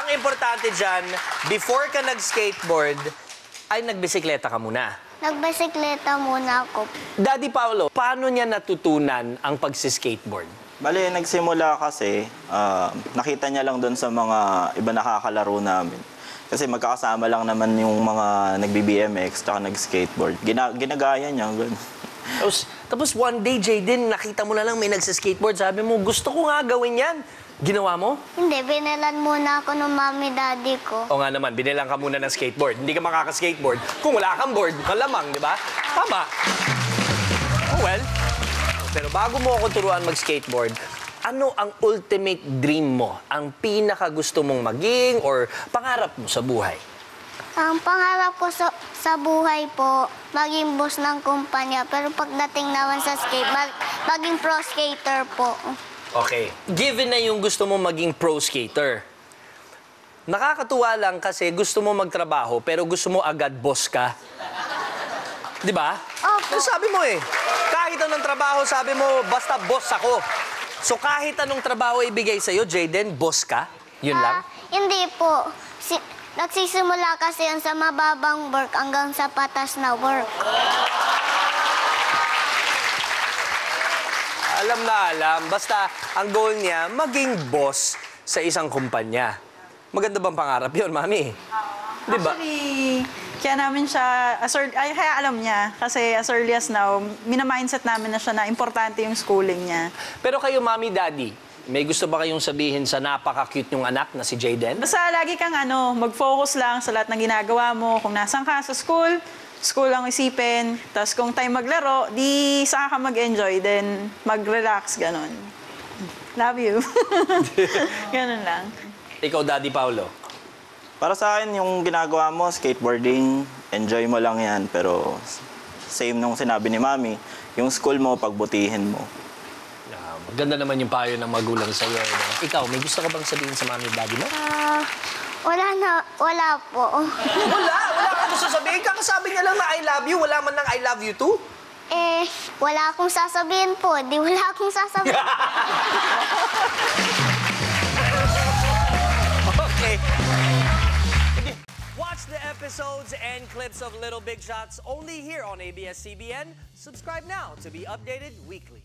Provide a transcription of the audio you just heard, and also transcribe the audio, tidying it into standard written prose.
ang importante dyan, before ka nag-skateboard, ay nagbisikleta ka muna. Nagbisikleta muna ako. Daddy Paolo, paano niya natutunan ang pagsiskateboard? Bale, nagsimula kasi, nakita niya lang doon sa mga iba nakakalaro namin. Kasi magkakasama lang naman yung mga nagbi-BMX tsaka nag-skateboard. Ginagaya niya, gano'n. Tapos one day, Jayden, nakita mo na lang may nagsiskateboard. Sabi mo, gusto ko nga gawin yan. Ginawa mo? Hindi, binilan muna ako ng mami daddy ko. O nga naman, binilang ka muna ng skateboard. Hindi ka makaka-skateboard kung wala kang board, malamang, di ba? Tama. Oh, well, pero bago mo ako turuan mag-skateboard, ano ang ultimate dream mo? Ang pinaka gusto mong maging or pangarap mo sa buhay? Ang pangarap ko sa buhay po, maging boss ng kumpanya. Pero pagdating naman sa skate, maging pro skater po. Okay. Given na yung gusto mo maging pro skater, nakakatuwa lang kasi gusto mo magtrabaho pero gusto mo agad boss ka. Di ba? Opo. Yung sabi mo eh, kahit anong trabaho, sabi mo, basta boss ako. So kahit anong trabaho ibigay sa'yo, Jayden, boss ka? Yun lang? Hindi po. Nagsisimula kasi yan sa mababang work hanggang sa patas na work. Alam na alam. Basta ang goal niya, maging boss sa isang kumpanya. Maganda bang pangarap yun, Mami? Di ba? Actually, kaya namin siya, kaya alam niya. Kasi as early as now, minamindset namin na siya na importante yung schooling niya. Pero kayo, Mami, Daddy, may gusto ba kayong sabihin sa napaka-cute yung anak na si Jayden? Basta lagi kang mag-focus lang sa lahat ng ginagawa mo. Kung nasan ka sa school lang isipin. Tapos kung time maglaro, di saka ka mag-enjoy, then mag-relax, ganon. Love you. Ganon lang. Ikaw, Daddy Paolo. Para sa akin, yung ginagawa mo, skateboarding, enjoy mo lang yan. Pero same nung sinabi ni Mami, yung school mo, pagbutihin mo. Maganda naman yung payo ng magulang sa'yo. Ikaw, may gusto ka bang sabihin sa Mami at Daddy mo? Wala po. Wala ka gusto sabihin. Kakasabi niya lang na I love you. Wala man lang I love you too. Wala akong sasabihin po. Di wala akong sasabihin. Okay. Watch the episodes and clips of Little Big Shots only here on ABS-CBN. Subscribe now to be updated weekly.